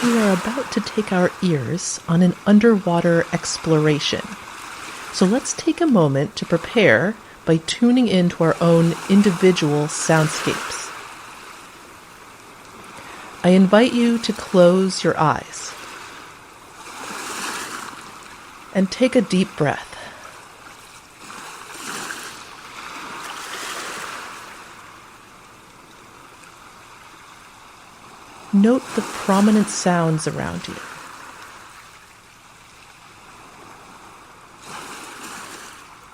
We are about to take our ears on an underwater exploration. So let's take a moment to prepare by tuning into our own individual soundscapes. I invite you to close your eyes and take a deep breath. Note the prominent sounds around you.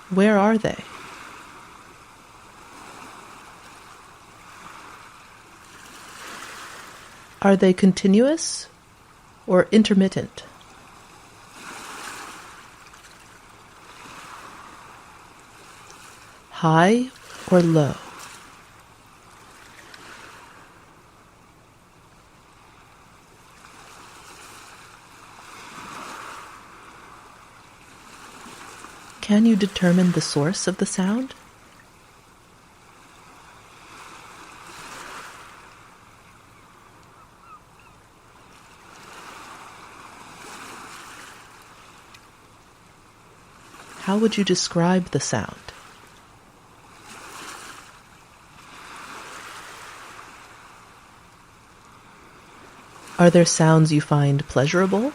Where are they? Are they continuous or intermittent? High or low? Can you determine the source of the sound? How would you describe the sound? Are there sounds you find pleasurable?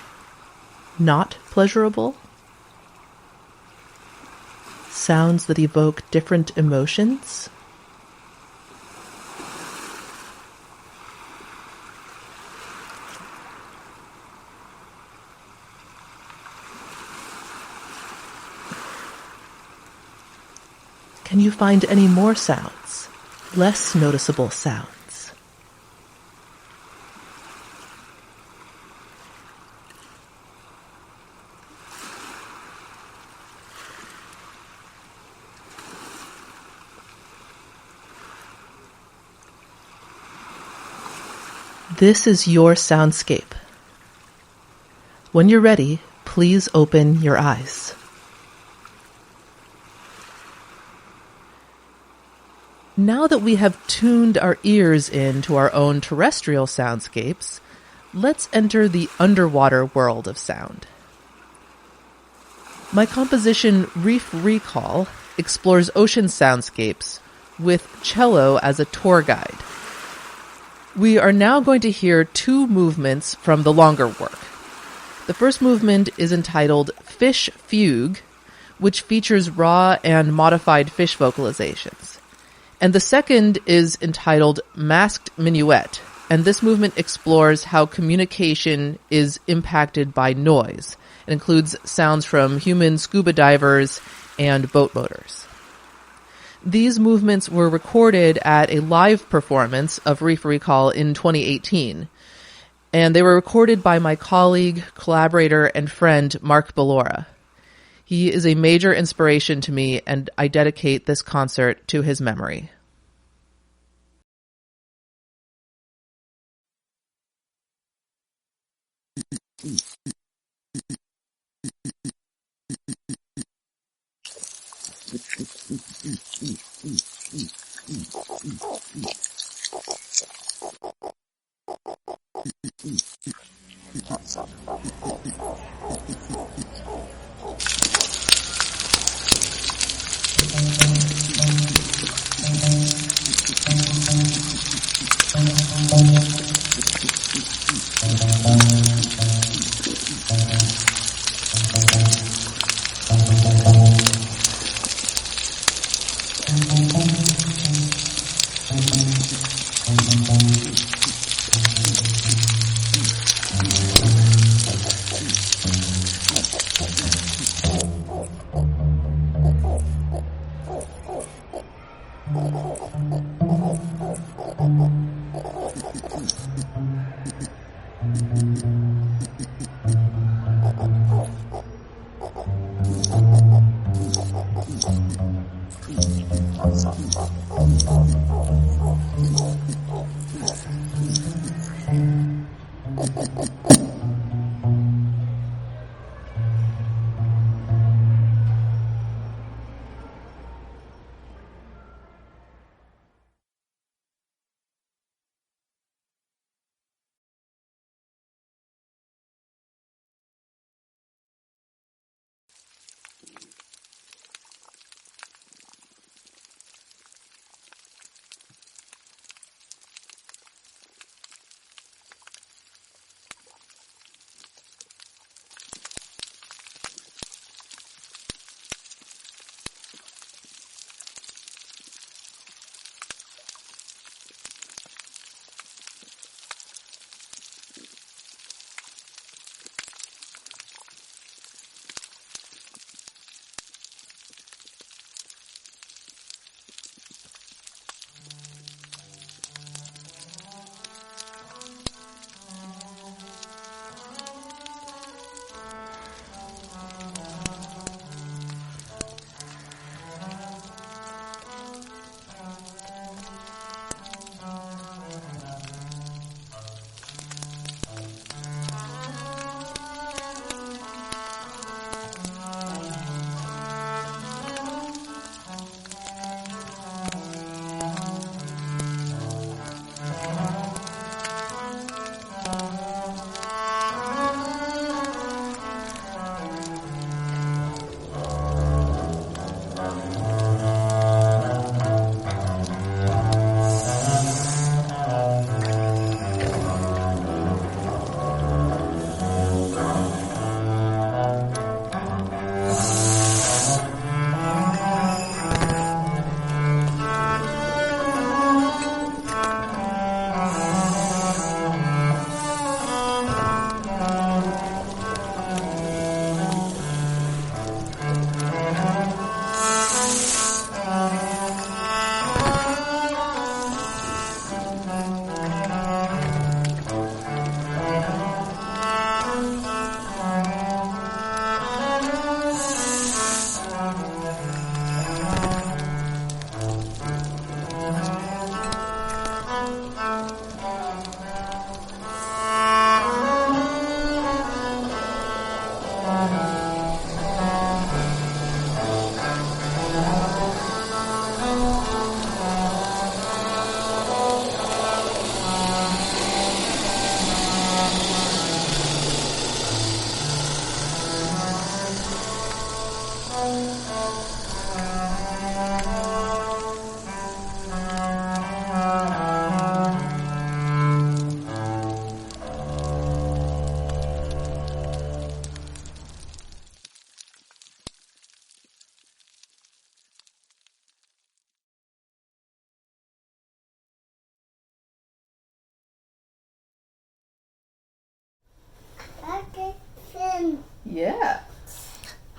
Not pleasurable? Sounds that evoke different emotions? Can you find any more sounds? Less noticeable sounds? This is your soundscape. When you're ready, please open your eyes. Now that we have tuned our ears into our own terrestrial soundscapes, let's enter the underwater world of sound. My composition Reef Recall explores ocean soundscapes with cello as a tour guide. We are now going to hear two movements from the longer work. The first movement is entitled Fish Fugue, which features raw and modified fish vocalizations. And the second is entitled Masked Minuet, and this movement explores how communication is impacted by noise. It includes sounds from human scuba divers and boat motors. These movements were recorded at a live performance of Reef Recall in 2018, and they were recorded by my colleague, collaborator, and friend, Mark Bellora. He is a major inspiration to me, and I dedicate this concert to his memory.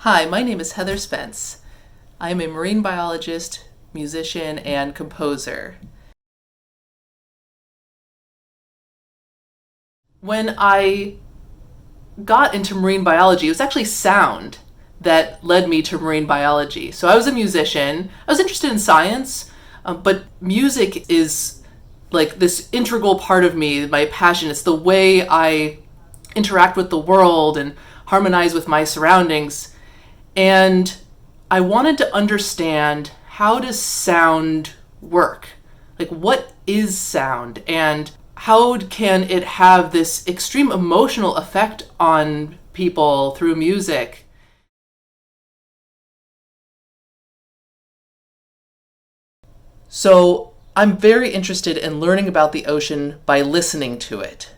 Hi, my name is Heather Spence. I am a marine biologist, musician, and composer. When I got into marine biology, it was actually sound that led me to marine biology. So I was a musician. I was interested in science, but music is like this integral part of me, my passion. It's the way I interact with the world and harmonize with my surroundings. And I wanted to understand, how does sound work? Like, what is sound? And how can it have this extreme emotional effect on people through music? So I'm very interested in learning about the ocean by listening to it.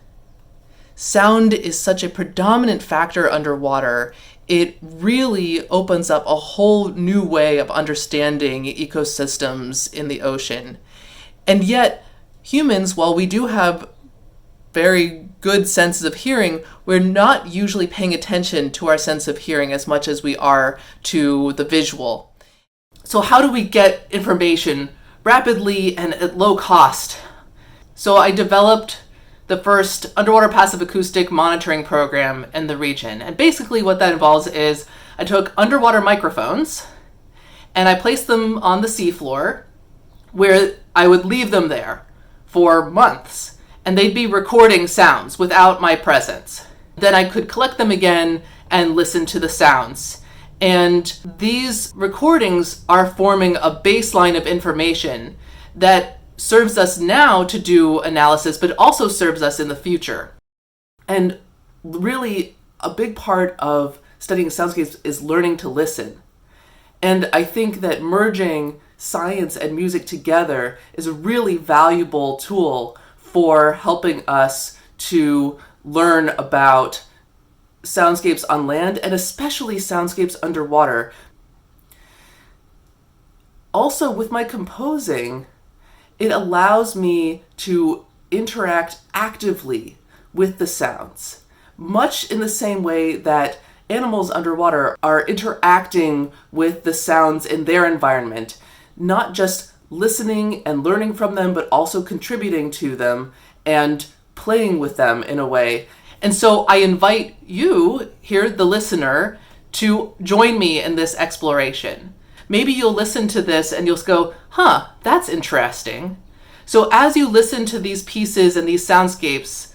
Sound is such a predominant factor underwater. It really opens up a whole new way of understanding ecosystems in the ocean. And yet, humans, while we do have very good senses of hearing, we're not usually paying attention to our sense of hearing as much as we are to the visual. So how do we get information rapidly and at low cost? So I developed the first underwater passive acoustic monitoring program in the region. And basically what that involves is I took underwater microphones and I placed them on the seafloor, where I would leave them there for months, and they'd be recording sounds without my presence. Then I could collect them again and listen to the sounds. And these recordings are forming a baseline of information that serves us now to do analysis, but also serves us in the future. And really, a big part of studying soundscapes is learning to listen. And I think that merging science and music together is a really valuable tool for helping us to learn about soundscapes on land, and especially soundscapes underwater. Also, with my composing, it allows me to interact actively with the sounds, much in the same way that animals underwater are interacting with the sounds in their environment, not just listening and learning from them, but also contributing to them and playing with them in a way. And so I invite you here, the listener, to join me in this exploration. Maybe you'll listen to this and you'll go, that's interesting. So as you listen to these pieces and these soundscapes,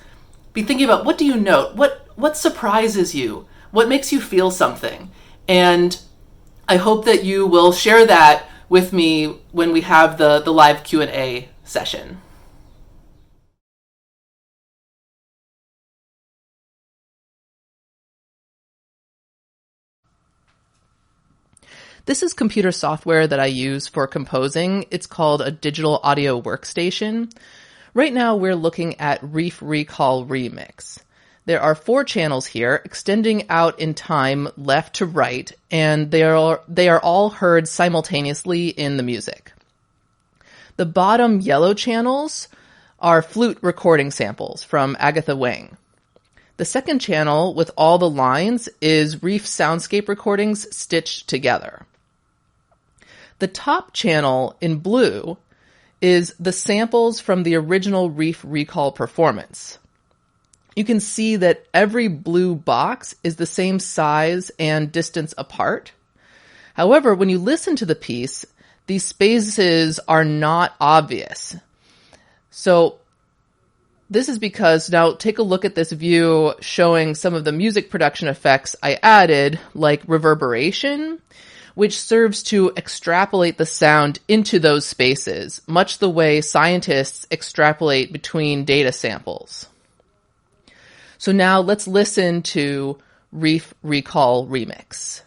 be thinking about, what do you note? What surprises you? What makes you feel something? And I hope that you will share that with me when we have the live Q&A session. This is computer software that I use for composing. It's called a digital audio workstation. Right now we're looking at Reef Recall Remix. There are 4 channels here, extending out in time left to right, and they are all heard simultaneously in the music. The bottom yellow channels are flute recording samples from Agatha Wang. The second channel with all the lines is Reef soundscape recordings stitched together. The top channel in blue is the samples from the original Reef Recall performance. You can see that every blue box is the same size and distance apart. However, when you listen to the piece, these spaces are not obvious. So this is because, now take a look at this view showing some of the music production effects I added, like reverberation, which serves to extrapolate the sound into those spaces, much the way scientists extrapolate between data samples. So now let's listen to Reef Recall Remix.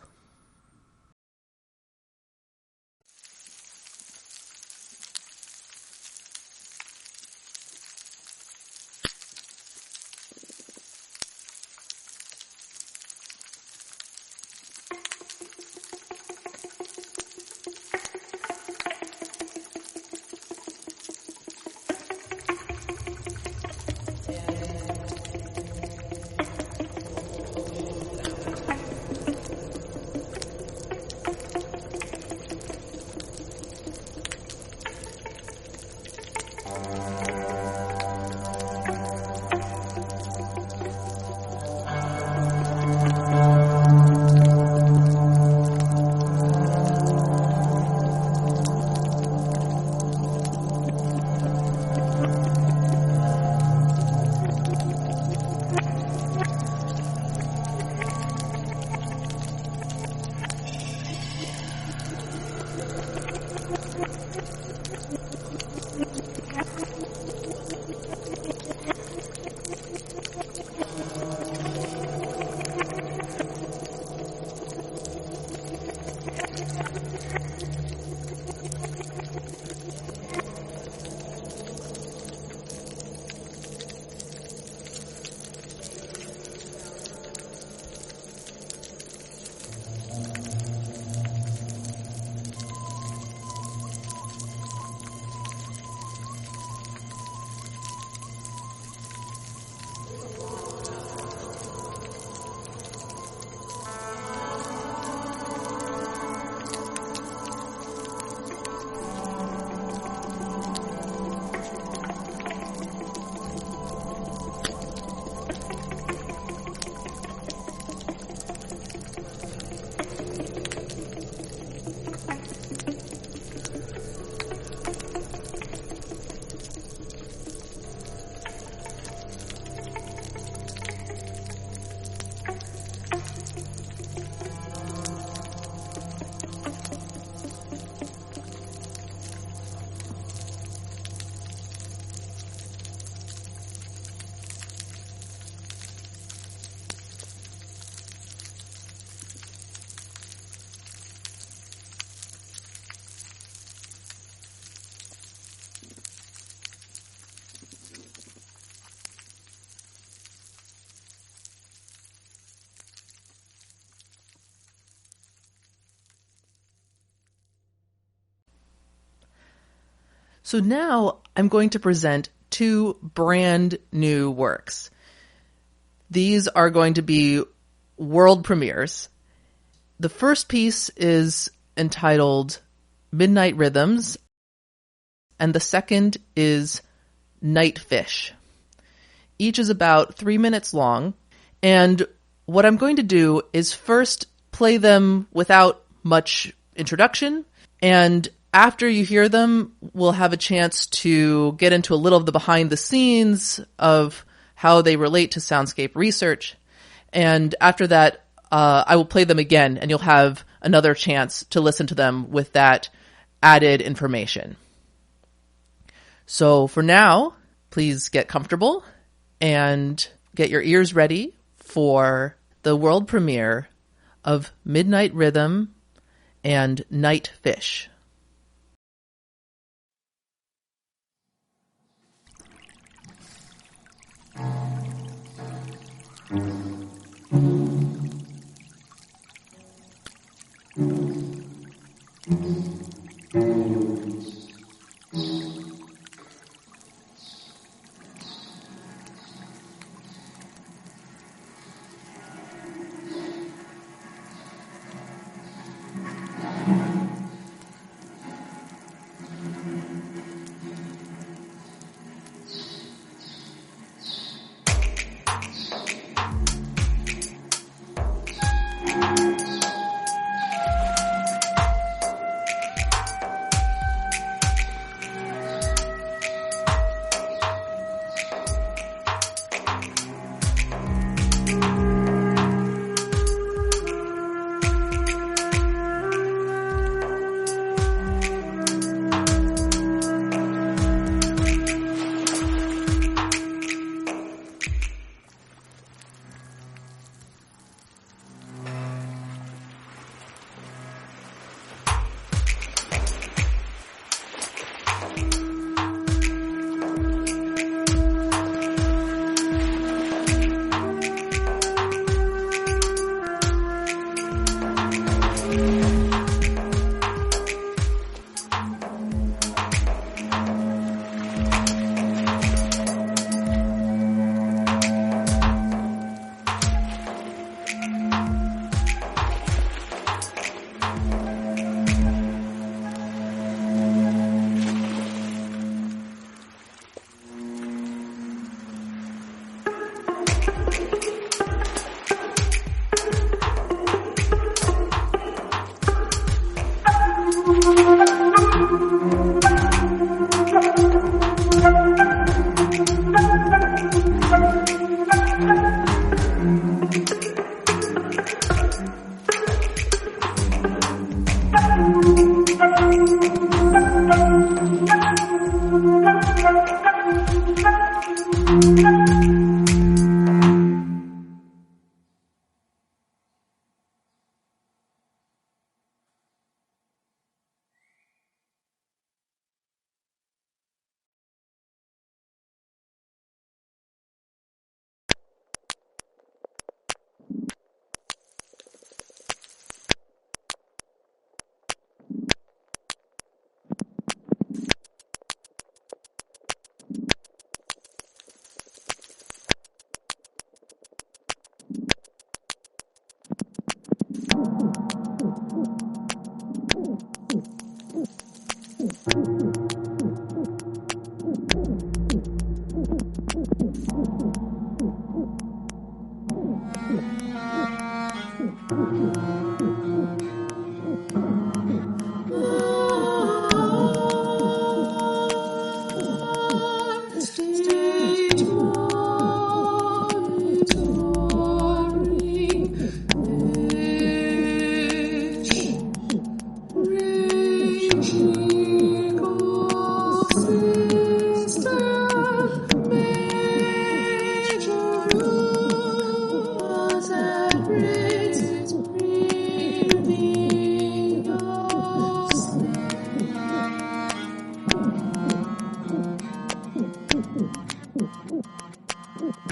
So now I'm going to present two brand new works. These are going to be world premieres. The first piece is entitled Midnight Rhythms, and the second is Night Fish. Each is about 3 minutes long, and what I'm going to do is first play them without much introduction, and after you hear them, we'll have a chance to get into a little of the behind the scenes of how they relate to soundscape research. And after that, I will play them again, and you'll have another chance to listen to them with that added information. So for now, please get comfortable and get your ears ready for the world premiere of Midnight Rhythm and Night Fish.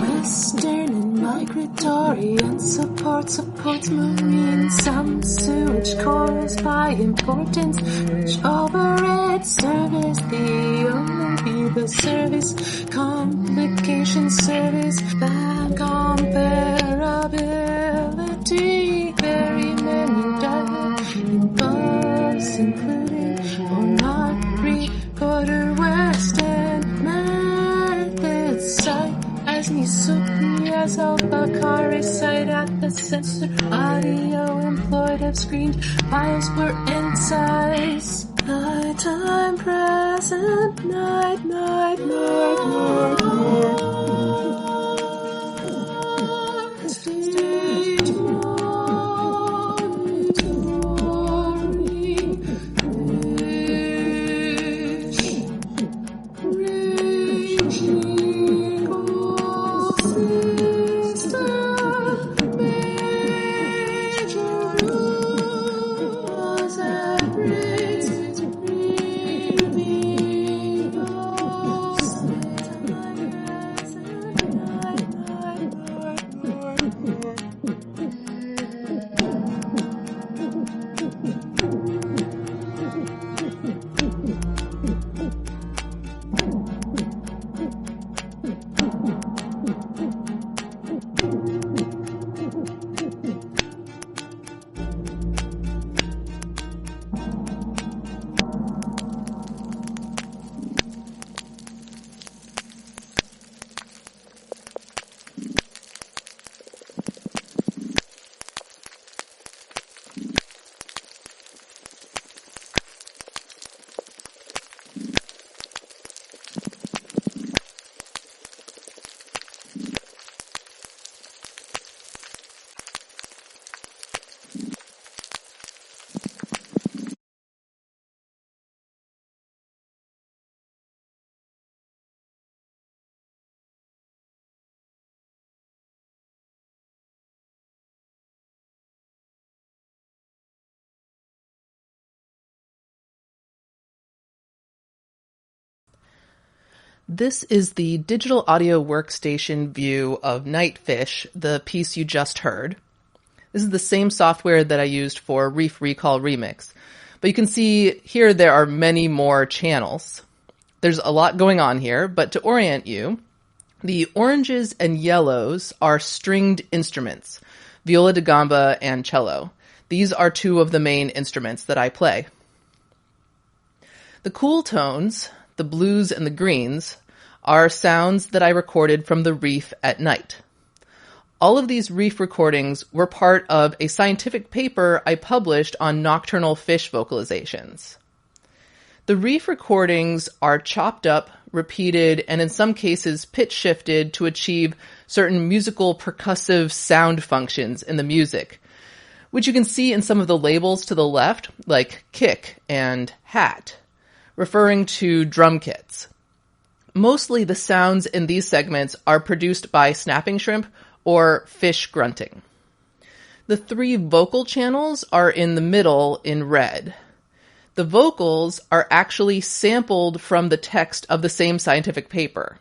Western and migratory and supports marine. Some sewage corals by importance, which overhead service the only the service complication service that comparability. Very many diet involves including or not 3/4 Western methods. Site as Misuki as Alpha site at the sensor. Audio employed of screened files were insights. Nighttime present, night, night, night, night, night. Stage monitoring, raging system, major rules and rates, This is the digital audio workstation view of Night Fish, the piece you just heard. This is the same software that I used for Reef Recall Remix. But you can see here there are many more channels. There's a lot going on here, but to orient you, the oranges and yellows are stringed instruments, viola da gamba and cello. These are two of the main instruments that I play. The cool tones, the blues and the greens, are sounds that I recorded from the reef at night. All of these reef recordings were part of a scientific paper I published on nocturnal fish vocalizations. The reef recordings are chopped up, repeated, and in some cases pitch shifted to achieve certain musical percussive sound functions in the music, which you can see in some of the labels to the left, like kick and hat, referring to drum kits. Mostly the sounds in these segments are produced by snapping shrimp or fish grunting. The 3 vocal channels are in the middle in red. The vocals are actually sampled from the text of the same scientific paper.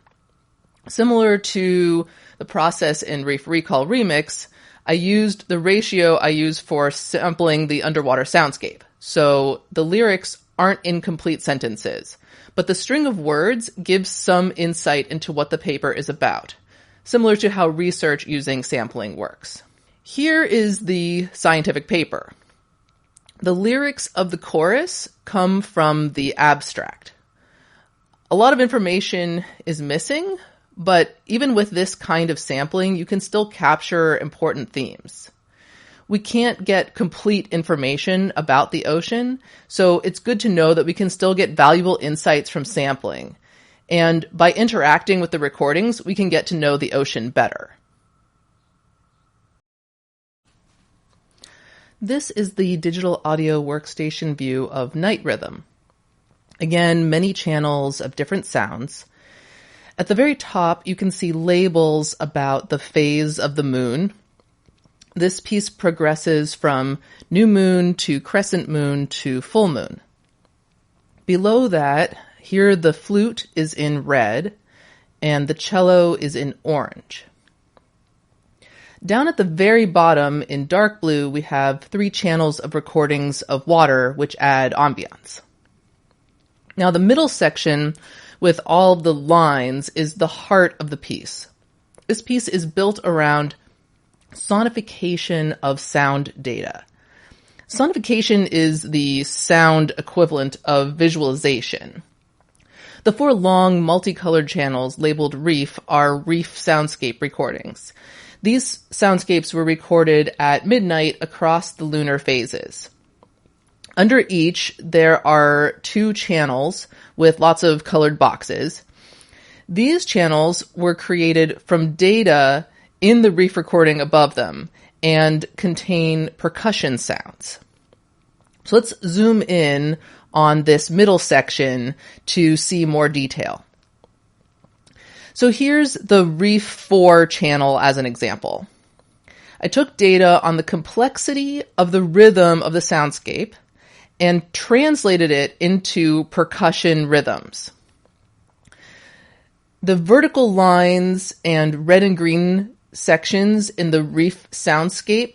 Similar to the process in Reef Recall Remix, I used the ratio I use for sampling the underwater soundscape. So the lyrics aren't incomplete sentences, but the string of words gives some insight into what the paper is about, similar to how research using sampling works. Here is the scientific paper. The lyrics of the chorus come from the abstract. A lot of information is missing, but even with this kind of sampling, you can still capture important themes. We can't get complete information about the ocean, so it's good to know that we can still get valuable insights from sampling. And by interacting with the recordings, we can get to know the ocean better. This is the digital audio workstation view of Night Rhythm. Again, many channels of different sounds. At the very top, you can see labels about the phase of the moon. This piece progresses from new moon to crescent moon to full moon. Below that, here the flute is in red and the cello is in orange. Down at the very bottom in dark blue, we have 3 channels of recordings of water which add ambiance. Now the middle section with all the lines is the heart of the piece. This piece is built around sonification of sound data. Sonification is the sound equivalent of visualization. The 4 long multicolored channels labeled Reef are Reef soundscape recordings. These soundscapes were recorded at midnight across the lunar phases. Under each, there are 2 channels with lots of colored boxes. These channels were created from data in the Reef recording above them and contain percussion sounds. So let's zoom in on this middle section to see more detail. So here's the Reef 4 channel as an example. I took data on the complexity of the rhythm of the soundscape and translated it into percussion rhythms. The vertical lines and red and green sections in the Reef soundscape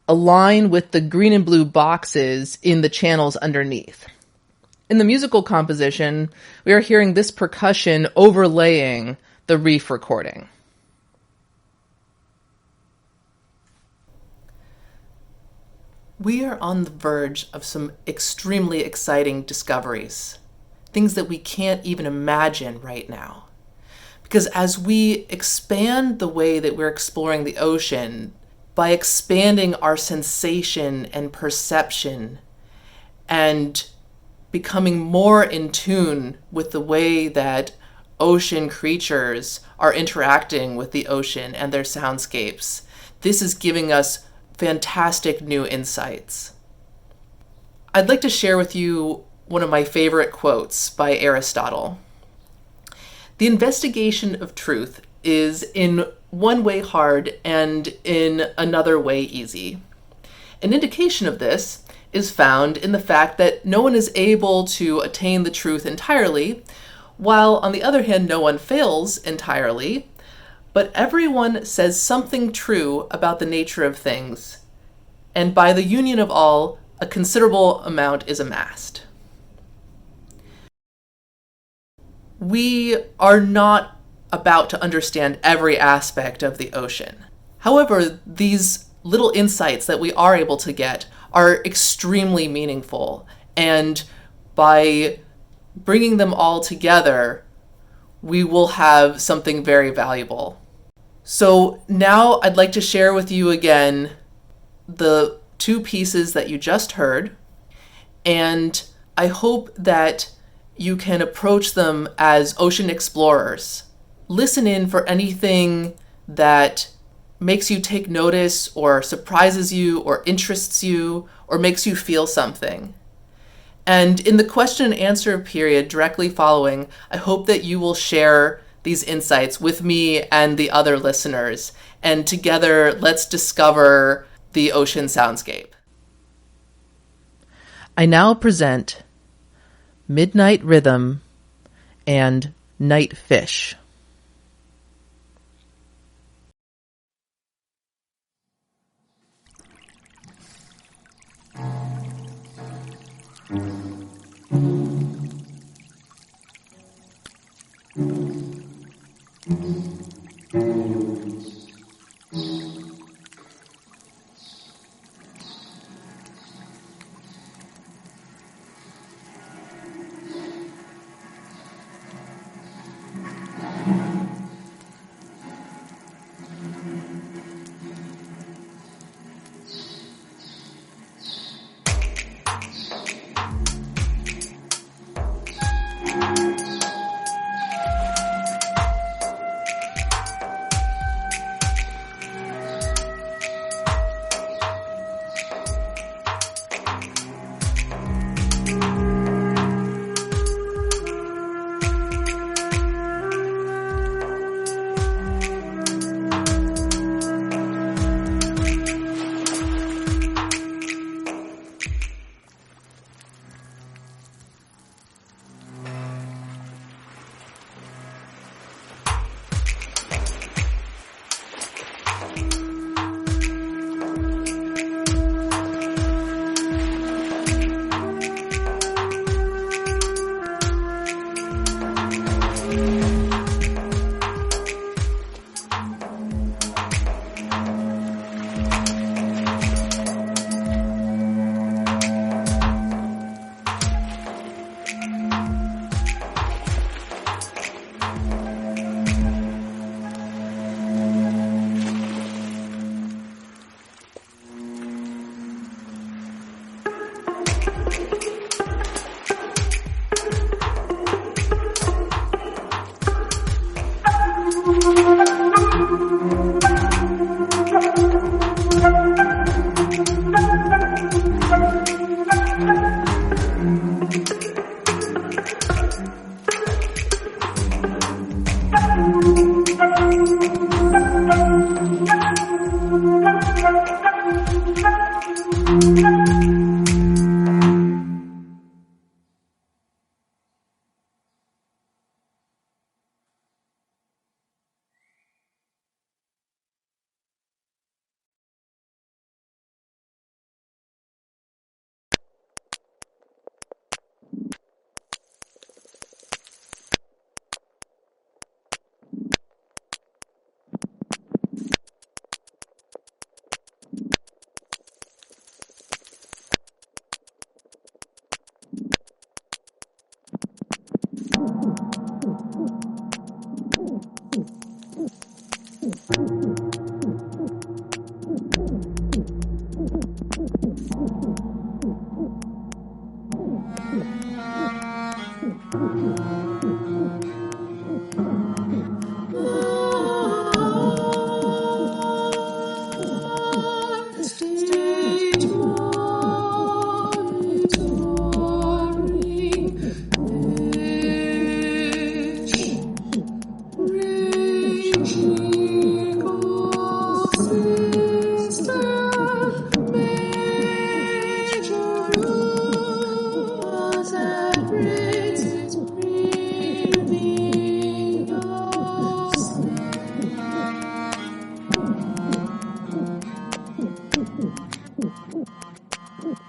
align with the green and blue boxes in the channels underneath. In the musical composition, we are hearing this percussion overlaying the Reef recording. We are on the verge of some extremely exciting discoveries, things that we can't even imagine right now. Because as we expand the way that we're exploring the ocean, by expanding our sensation and perception and becoming more in tune with the way that ocean creatures are interacting with the ocean and their soundscapes, this is giving us fantastic new insights. I'd like to share with you one of my favorite quotes by Aristotle. The investigation of truth is in one way hard and in another way easy. An indication of this is found in the fact that no one is able to attain the truth entirely, while on the other hand, no one fails entirely, but everyone says something true about the nature of things, and by the union of all, a considerable amount is amassed. We are not about to understand every aspect of the ocean. However, these little insights that we are able to get are extremely meaningful, and by bringing them all together, we will have something very valuable. So now I'd like to share with you again the 2 pieces that you just heard, and I hope that you can approach them as ocean explorers. Listen in for anything that makes you take notice or surprises you or interests you or makes you feel something. And in the question and answer period directly following, I hope that you will share these insights with me and the other listeners. And together, let's discover the ocean soundscape. I now present Midnight Rhythm and Night Fish.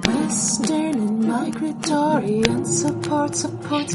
Western and migratory and supports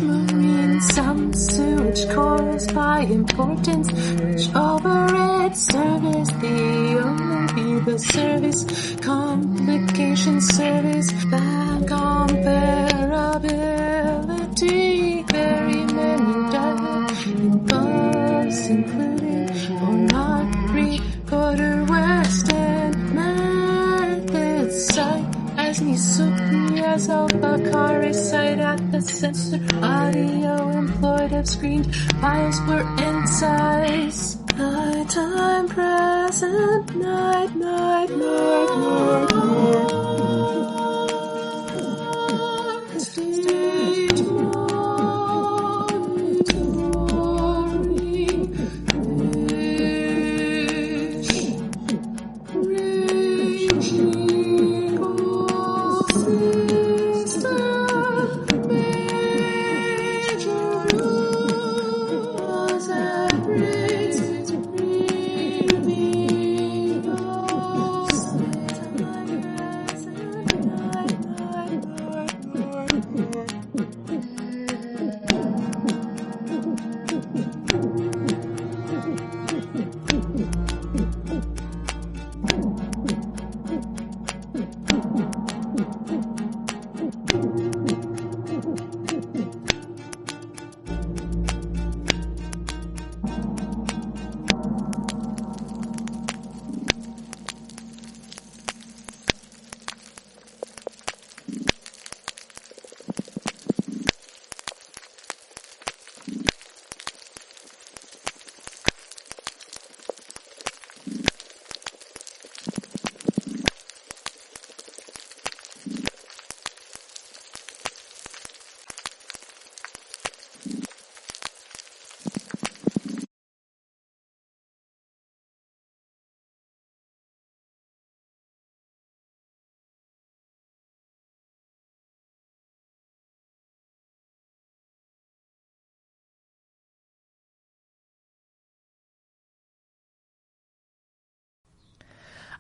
marine. Some sewage caused by importance, which override service. The only be the service complication service that comparability. Very many involves including or not three-quarter Western methods. Site as Misuki as Al-Bakari site at the sensor. Audio employed of screened files were insights. Nighttime present, night, night, night, night, night.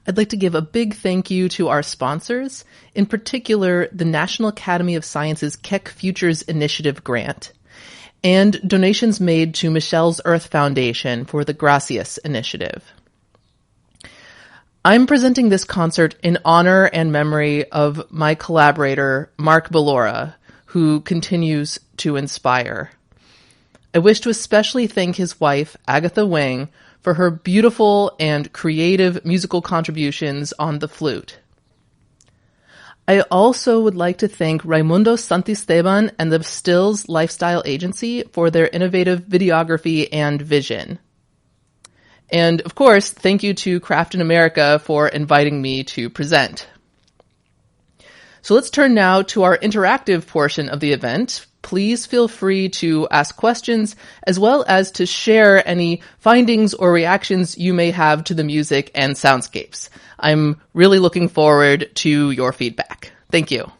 I'd like to give a big thank you to our sponsors, in particular the National Academy of Sciences Keck Futures Initiative grant, and donations made to Michelle's Earth Foundation for the Gracias Initiative. I'm presenting this concert in honor and memory of my collaborator, Mark Ballora, who continues to inspire. I wish to especially thank his wife, Agatha Wang, for her beautiful and creative musical contributions on the flute. I also would like to thank Raimundo Santisteban and the Stills Lifestyle Agency for their innovative videography and vision. And of course, thank you to Craft in America for inviting me to present. So let's turn now to our interactive portion of the event. Please feel free to ask questions as well as to share any findings or reactions you may have to the music and soundscapes. I'm really looking forward to your feedback. Thank you.